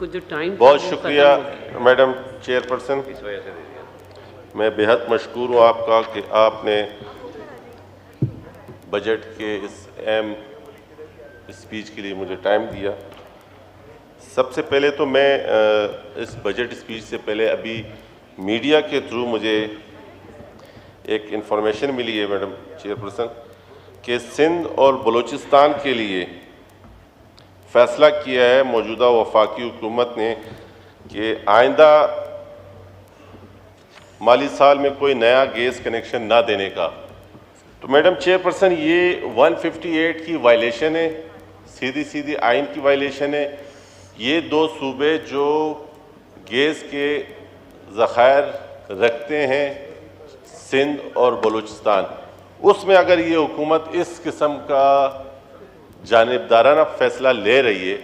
उनको जो टाइम बहुत शुक्रिया मैडम चेयरपर्सन। इस वजह से दे दिया। मैं बेहद मशकूर हूँ आपका कि आपने बजट के इस अहम स्पीच के लिए मुझे टाइम दिया। सबसे पहले तो मैं इस बजट स्पीच से पहले अभी मीडिया के थ्रू मुझे एक इन्फॉर्मेशन मिली है मैडम चेयरपर्सन कि सिंध और बलूचिस्तान के लिए फ़ैसला किया है मौजूदा वफाकी हुकूमत ने कि आइंदा माली साल में कोई नया गैस कनेक्शन ना देने का। तो मैडम चेयरपर्सन ये 158 की वायलेशन है, सीधी सीधी आइन की वायलेशन है। ये दो सूबे जो गैस के ज़खायर रखते हैं सिंध और बलूचिस्तान, उसमें अगर ये हुकूमत इस किस्म का जानिबदाराना फ़ैसला ले रही है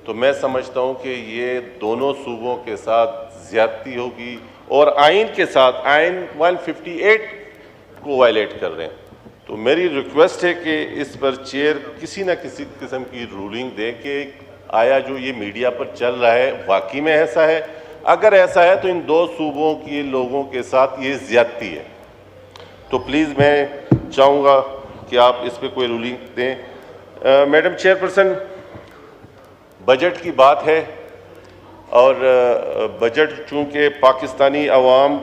तो मैं समझता हूँ कि ये दोनों सूबों के साथ ज़्यादती होगी और आइन के साथ आइन 158 को वायलेट कर रहे हैं। तो मेरी रिक्वेस्ट है कि इस पर चेयर किसी न किसी किस्म की रूलिंग दे कि आया जो ये मीडिया पर चल रहा है वाकई में ऐसा है। अगर ऐसा है तो इन दो सूबों के लोगों के साथ ये ज़्यादती है। तो प्लीज़ मैं चाहूँगा कि आप इस पर कोई रूलिंग दें। मैडम चेयरपर्सन, बजट की बात है और बजट चूँकि पाकिस्तानी अवाम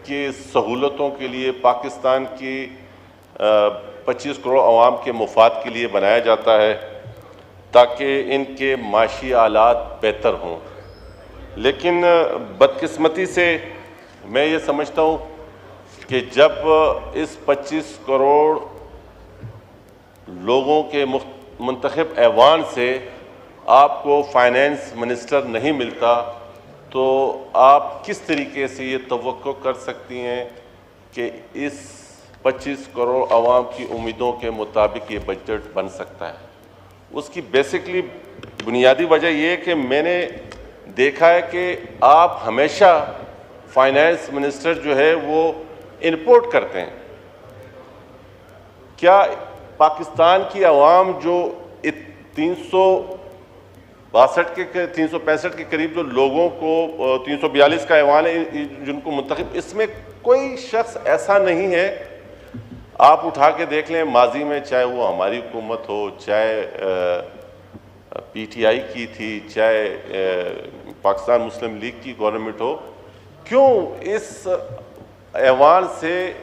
की सहूलतों के लिए, पाकिस्तान की 25 करोड़ अवाम के मुफाद के लिए बनाया जाता है ताकि इनके माशी हालात बेहतर हों। लेकिन बदकिस्मती से मैं ये समझता हूँ कि जब इस 25 करोड़ लोगों के मुंतखब ऐवान से आपको फाइनेंस मिनिस्टर नहीं मिलता तो आप किस तरीके से ये तवक्को कर सकती हैं कि इस 25 करोड़ अवाम की उम्मीदों के मुताबिक ये बजट बन सकता है। उसकी बेसिकली बुनियादी वजह ये है कि मैंने देखा है कि आप हमेशा फाइनेंस मिनिस्टर जो है वो इंपोर्ट करते हैं। क्या पाकिस्तान की आवाम जो 365 के करीब जो लोगों को 342 का ऐवान है जिनको मुंतखब, इसमें कोई शख्स ऐसा नहीं है, आप उठा के देख लें माजी में, चाहे वो हमारी हुकूमत हो, चाहे पीटीआई की थी, चाहे पाकिस्तान मुस्लिम लीग की गवर्नमेंट हो, क्यों इस ऐवान से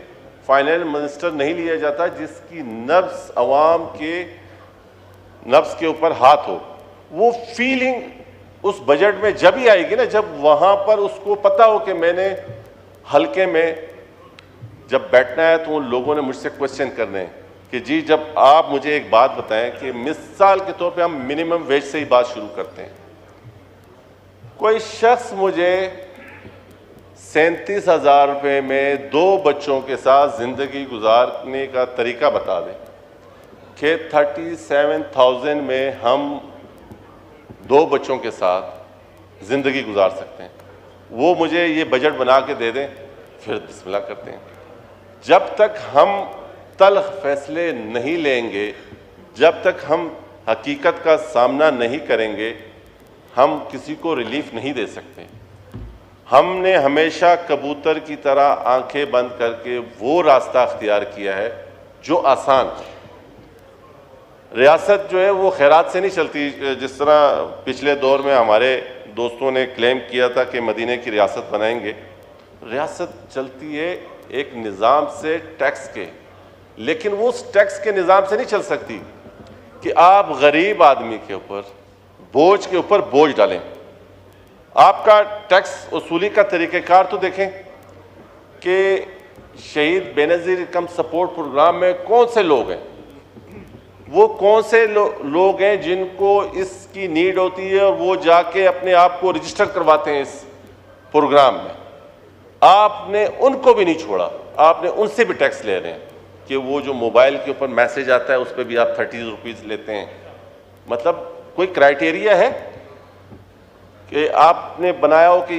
फाइनेंस मिनिस्टर नहीं लिया जाता जिसकी नब्ज़ अवाम के नब्ज़ के ऊपर हाथ हो। वो फीलिंग उस बजट में जब ही आएगी ना जब वहाँ पर उसको पता हो कि मैंने हल्के में जब बैठना है तो उन लोगों ने मुझसे क्वेश्चन करने हैं कि जी जब आप मुझे एक बात बताएं कि मिसाल के तौर पे हम मिनिमम वेज से ही बात शुरू करते हैं। कोई शख्स मुझे 37,000 रुपये में 2 बच्चों के साथ ज़िंदगी गुजारने का तरीका बता दें कि 37,000 में हम 2 बच्चों के साथ ज़िंदगी गुजार सकते हैं, वो मुझे ये बजट बना के दे दें, फिर बिस्मिल्लाह करते हैं। जब तक हम तल्ख फैसले नहीं लेंगे, जब तक हम हकीकत का सामना नहीं करेंगे, हम किसी को रिलीफ नहीं दे सकते। हमने हमेशा कबूतर की तरह आंखें बंद करके वो रास्ता अख्तियार किया है जो आसान है। रियासत जो है वो खैरात से नहीं चलती। जिस तरह पिछले दौर में हमारे दोस्तों ने क्लेम किया था कि मदीने की रियासत बनाएंगे, रियासत चलती है एक निज़ाम से, टैक्स के। लेकिन वो उस टैक्स के निज़ाम से नहीं चल सकती कि आप गरीब आदमी के ऊपर बोझ के ऊपर बोझ डालें। आपका टैक्स वसूली का तरीक़ेकार तो देखें कि शहीद बेनज़ीर कम सपोर्ट प्रोग्राम में कौन से लोग हैं, वो कौन से लोग हैं जिनको इसकी नीड होती है और वो जाके अपने आप को रजिस्टर करवाते हैं इस प्रोग्राम में। आपने उनको भी नहीं छोड़ा, आपने उनसे भी टैक्स ले रहे हैं कि वो जो मोबाइल के ऊपर मैसेज आता है उस पर भी आप 30 रुपीज़ लेते हैं। मतलब कोई क्राइटेरिया है कि आपने बनाया हो कि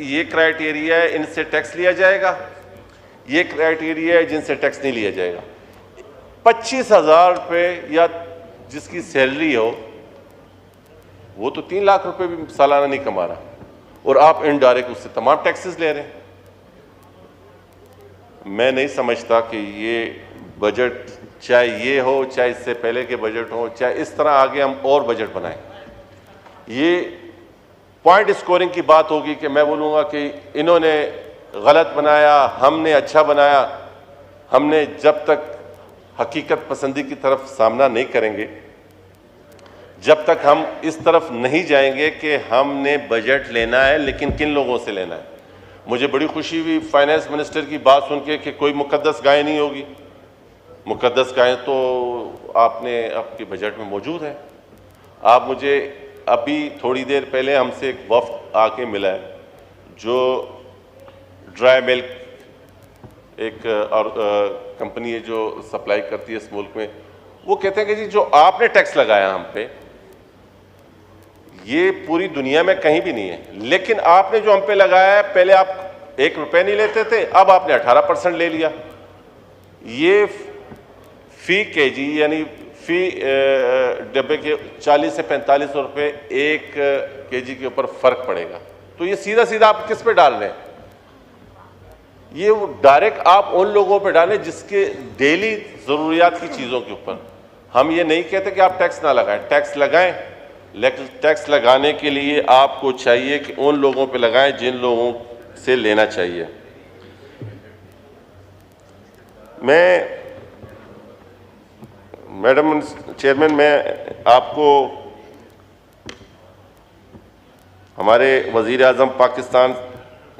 ये क्राइटेरिया है, इनसे टैक्स लिया जाएगा, ये क्राइटेरिया है जिनसे टैक्स नहीं लिया जाएगा। 25,000 रुपये या जिसकी सैलरी हो वो तो 3 लाख रुपए भी सालाना नहीं कमा रहा, और आप इनडायरेक्ट उससे तमाम टैक्सेस ले रहे हैं। मैं नहीं समझता कि ये बजट, चाहे ये हो चाहे इससे पहले के बजट हो, चाहे इस तरह आगे हम और बजट बनाएं, ये पॉइंट स्कोरिंग की बात होगी कि मैं बोलूँगा कि इन्होंने गलत बनाया, हमने अच्छा बनाया। हमने जब तक हकीकत पसंदी की तरफ सामना नहीं करेंगे, जब तक हम इस तरफ नहीं जाएंगे कि हमने बजट लेना है, लेकिन किन लोगों से लेना है। मुझे बड़ी खुशी हुई फाइनेंस मिनिस्टर की बात सुन के कि कोई मुकद्दस गाय नहीं होगी। मुकद्दस गाय तो आपने आपके बजट में मौजूद है। आप मुझे अभी थोड़ी देर पहले हमसे एक वफ्द आके मिला है जो ड्राई मिल्क एक और कंपनी है जो सप्लाई करती है इस मुल्क में। वो कहते हैं कि जी जो आपने टैक्स लगाया हम पे, ये पूरी दुनिया में कहीं भी नहीं है, लेकिन आपने जो हम पे लगाया है, पहले आप 1 रुपये नहीं लेते थे, अब आपने 18% ले लिया। ये फी केजी यानी फी डब्बे के 40 से 45 रुपये 1 केजी के ऊपर फर्क पड़ेगा। तो ये सीधा सीधा आप किस पे डाल रहे हैं? ये डायरेक्ट आप उन लोगों पे डालें जिसके डेली ज़रूरियात की चीज़ों के ऊपर। हम ये नहीं कहते कि आप टैक्स ना लगाएं, टैक्स लगाएं, लेकिन टैक्स लगाने के लिए आपको चाहिए कि उन लोगों पे लगाएं जिन लोगों से लेना चाहिए। मैडम चेयरमैन, मैं आपको हमारे वज़ीर आज़म पाकिस्तान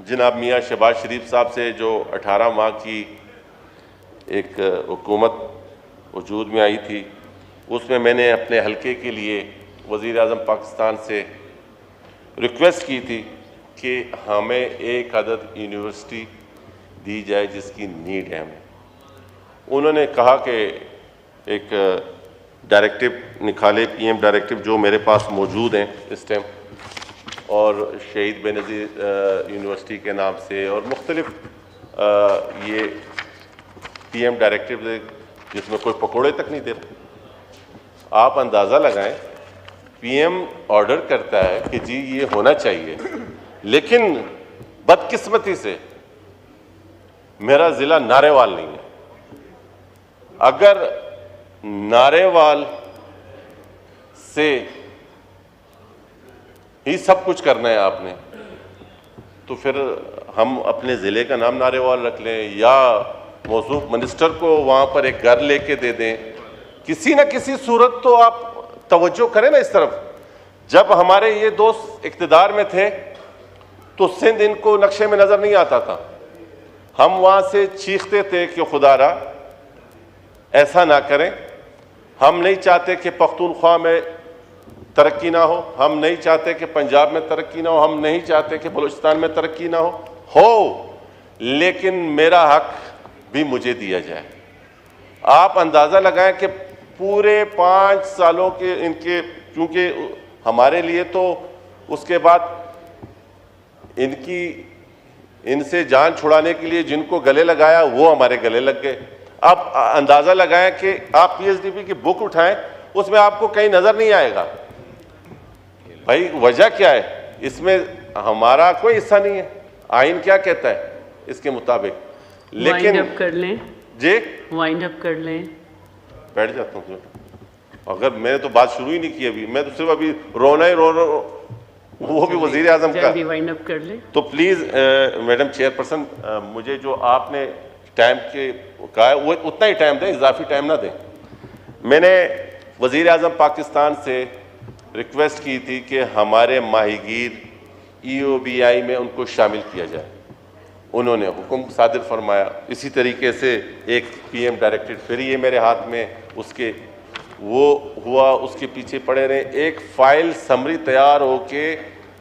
जनाब मियाँ शहबाज शरीफ साहब से जो 18 माह की एक हुकूमत वजूद में आई थी, उसमें मैंने अपने हलके के लिए वज़ीर आज़म पाकिस्तान से रिक्वेस्ट की थी कि हमें एक अदद यूनिवर्सिटी दी जाए जिसकी नीड है हमें। उन्होंने कहा कि एक डायरेक्टिव निकाले, PM डायरेक्टिव जो मेरे पास मौजूद हैं इस टाइम, और शहीद बेनज़ीर यूनिवर्सिटी के नाम से और मुख्तलिफ ये PM डायरेक्टिव जिसमें कोई पकोड़े तक नहीं दे रहा। आप अंदाज़ा लगाएं, PM ऑर्डर करता है कि जी ये होना चाहिए, लेकिन बदकिस्मती से मेरा ज़िला नारेवाल नहीं है। अगर नारेवाल से ही सब कुछ करना है आपने, तो फिर हम अपने ज़िले का नाम नारेवाल रख लें या मौसूफ मिनिस्टर को वहाँ पर एक घर लेके दे दें। किसी न किसी सूरत तो आप तवज्जो करें ना इस तरफ। जब हमारे ये दोस्त इक़्तिदार में थे तो सिंध इनको नक्शे में नज़र नहीं आता था। हम वहाँ से चीखते थे कि खुदारा ऐसा ना करें, हम नहीं चाहते कि पख्तूनख्वा में तरक्की ना हो, हम नहीं चाहते कि पंजाब में तरक्की ना हो, हम नहीं चाहते कि बलूचिस्तान में तरक्की ना हो, लेकिन मेरा हक भी मुझे दिया जाए। आप अंदाज़ा लगाएं कि पूरे 5 सालों के इनके, क्योंकि हमारे लिए तो उसके बाद इनसे जान छुड़ाने के लिए जिनको गले लगाया वो हमारे गले लग गए। आप अंदाज़ा लगाएं कि आप PSDB की बुक उठाएं, उसमें आपको कहीं नज़र नहीं आएगा। भाई वजह क्या है? इसमें हमारा कोई हिस्सा नहीं है। आइन क्या कहता है इसके मुताबिक? लेकिन वाइंड अप कर लें जी, वाइंड अप कर लें। बैठ जाता हूँ। अगर मैंने तो बात शुरू ही नहीं की अभी, मैं तो सिर्फ अभी रोना ही रो वो भी वज़ीर आज़म का। जल्दी वाइंड अप कर लें। तो प्लीज़ मैडम चेयरपर्सन, मुझे जो आपने टाइम के कहा है वो उतना ही टाइम दें, इजाफी टाइम ना दें। मैंने वज़ीर आज़म पाकिस्तान से रिक्वेस्ट की थी कि हमारे माहीगीर EOBI में उनको शामिल किया जाए। उन्होंने हुक्म सादिर फरमाया। इसी तरीके से एक PM डायरेक्टिव फिर ये मेरे हाथ में, उसके वो हुआ, उसके पीछे पड़े रहे। एक फ़ाइल समरी तैयार हो के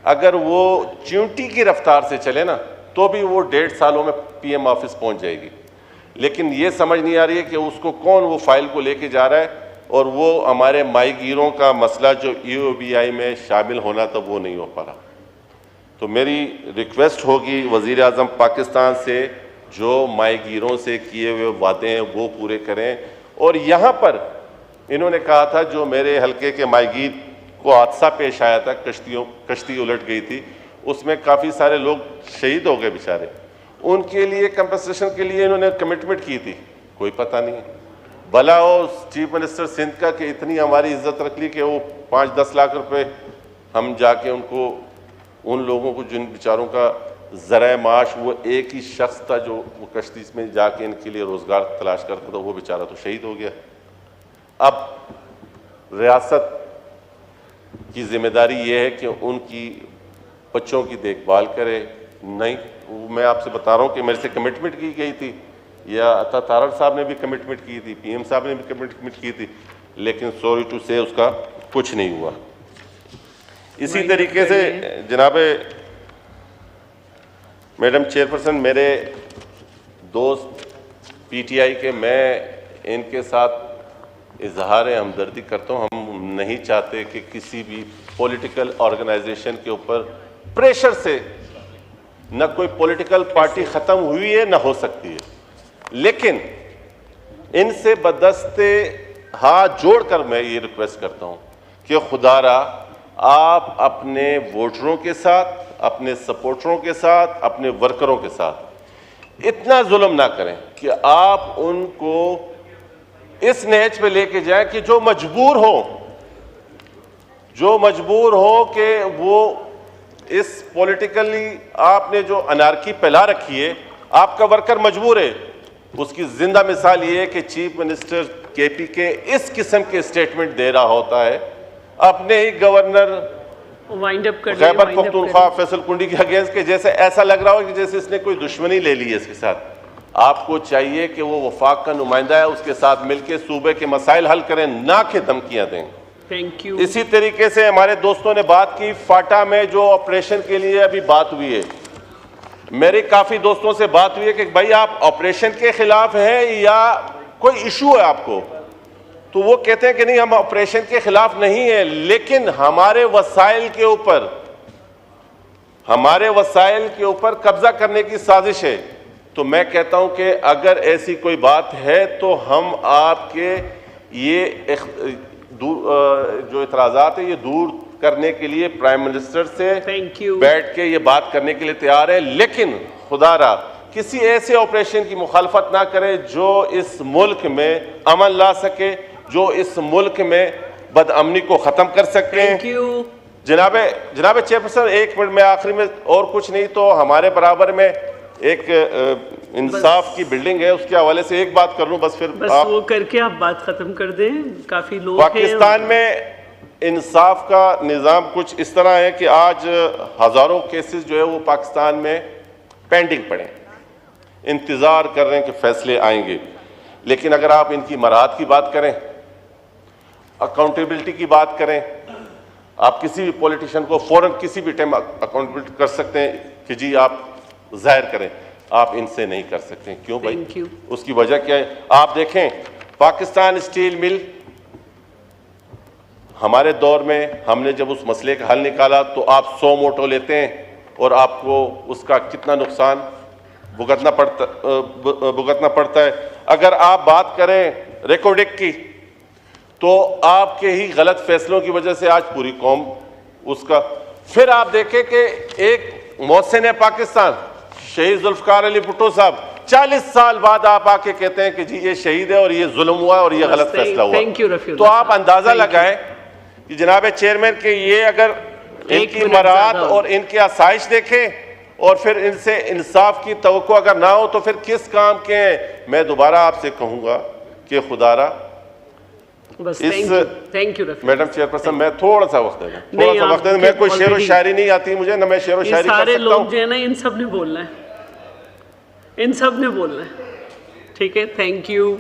अगर वो च्यूंटी की रफ्तार से चले ना तो भी वो 1.5 सालों में PM ऑफिस पहुंच जाएगी। लेकिन ये समझ नहीं आ रही है कि उसको कौन वो फाइल को लेके जा रहा है, और वो हमारे माहीगीरों का मसला जो EOBI में शामिल होना था वो नहीं हो पा रहा। तो मेरी रिक्वेस्ट होगी वज़ीर आज़म पाकिस्तान से, जो माहीगीरों से किए हुए वादे हैं वो पूरे करें। और यहाँ पर इन्होंने कहा था जो मेरे हलके के माहीगीर को हादसा पेश आया था, कश्ती उलट गई थी, उसमें काफ़ी सारे लोग शहीद हो गए बेचारे। उनके लिए कंपनसेशन के लिए इन्होंने कमिटमेंट की थी, कोई पता नहीं। भला वो चीफ मिनिस्टर सिंध का कि इतनी हमारी इज्जत रख ली कि वो 5-10 लाख रुपए हम जाके उनको, उन लोगों को जिन बेचारों का ज़राए माश, वो एक ही शख्स था जो वो कश्ती में जाके इनके लिए रोज़गार तलाश करता था, वो बेचारा तो शहीद हो गया। अब रियासत की जिम्मेदारी ये है कि उनकी बच्चों की देखभाल करे। नहीं, मैं आपसे बता रहा हूँ कि मेरे से कमिटमेंट की गई थी, या अता तारड़ साहब ने भी कमिटमेंट की थी, पीएम साहब ने भी कमिटमेंट की थी, लेकिन सॉरी टू से उसका कुछ नहीं हुआ। इसी तरीके से जनाब मैडम चेयरपर्सन, मेरे दोस्त पीटीआई के, मैं इनके साथ इजहार हमदर्दी करता हूँ। हम नहीं चाहते कि किसी भी पॉलिटिकल ऑर्गेनाइजेशन के ऊपर प्रेशर से, न कोई पॉलिटिकल पार्टी ख़त्म हुई है न हो सकती है, लेकिन इनसे बदस्ते हाथ जोड़कर मैं ये रिक्वेस्ट करता हूँ कि खुदारा आप अपने वोटरों के साथ, अपने सपोर्टरों के साथ, अपने वर्करों के साथ इतना जुल्म ना करें कि आप उनको इस नहज पे लेके जाएं कि जो मजबूर हो कि वो इस पॉलिटिकली आपने जो अनार्की फैला रखी है, आपका वर्कर मजबूर है। उसकी जिंदा मिसाल ये है कि चीफ मिनिस्टर केपी के इस किस्म के स्टेटमेंट दे रहा होता है अपने ही गवर्नर खैबर पख्तूनख्वा फैसल कुंडी के अगेंस्ट के, जैसे ऐसा लग रहा हो कि जैसे इसने कोई दुश्मनी ले ली है इसके साथ। आपको चाहिए कि वो वफाक का नुमाइंदा है, उसके साथ मिलकर सूबे के मसाइल हल करें, ना कि धमकियां दें। Thank you. इसी तरीके से हमारे दोस्तों ने बात की फाटा में जो ऑपरेशन के लिए अभी बात हुई है, मेरी काफी दोस्तों से बात हुई है कि भाई आप ऑपरेशन के खिलाफ हैं या कोई इशू है आपको, तो वो कहते हैं कि नहीं हम ऑपरेशन के खिलाफ नहीं है, लेकिन हमारे वसाइल के ऊपर कब्जा करने की साजिश है। तो मैं कहता हूं कि अगर ऐसी कोई बात है तो हम आपके ये जो इतराज़ात है ये दूर करने के लिए प्राइम मिनिस्टर से बैठ के ये बात करने के लिए तैयार है, लेकिन खुदारा किसी ऐसे ऑपरेशन की मुखालफत ना करे जो इस मुल्क में अमन ला सके, जो इस मुल्क में बदअमनी को ख़त्म कर सकते हैं। जनाब चेयरपर्सन, 1 मिनट में आखिरी में, और कुछ नहीं तो हमारे बराबर में एक इंसाफ की बिल्डिंग है, उसके हवाले से एक बात कर लूं बस, फिर आप वो करके आप बात खत्म कर दें। काफी लोग पाकिस्तान में इंसाफ का निज़ाम कुछ इस तरह है कि आज हज़ारों केसेस जो है वो पाकिस्तान में पेंडिंग पड़े, इंतज़ार कर रहे हैं कि फैसले आएंगे। लेकिन अगर आप इनकी मराहत की बात करें, अकाउंटेबिलिटी की बात करें, आप किसी भी पॉलिटिशियन को फौरन किसी भी टाइम अकाउंटेबिलिटी कर सकते हैं कि जी आप जाहिर करें, आप इनसे नहीं कर सकते। क्यों भाई? उसकी वजह क्या है? आप देखें पाकिस्तान स्टील मिल, हमारे दौर में हमने जब उस मसले का हल निकाला तो आप 100 मोटो लेते हैं और आपको उसका कितना नुकसान भुगतना पड़ता है। अगर आप बात करें रेकोडिक की, तो आपके ही गलत फैसलों की वजह से आज पूरी कौम उसका, फिर आप देखें कि एक मोहसिन है पाकिस्तान, शहीद जुल्फकार अली भुट्टो साहब, 40 साल बाद आप आके कहते हैं कि जी ये शहीद है और ये जुल्म हुआ और ये गलत फैसला हुआ। तो आप अंदाजा लगाएं कि जनाब चेयरमैन के ये अगर इनकी मराहत और इनके आसाइश देखें और फिर इनसे इंसाफ की तवक्को अगर ना हो तो फिर किस काम के हैं। मैं दोबारा आपसे कहूंगा कि खुदारा बस इस थैंक यू मैडम चेयरपर्सन, मैं थोड़ा सा वक्त देना, मैं कोई शेर व शायरी नहीं आती मुझे, ना मैं शेर व शायरी कर सकता हूं। सारे लोग जो है ना, इन सब ने बोलना है, इन सब ने बोलना है। ठीक है, थैंक यू।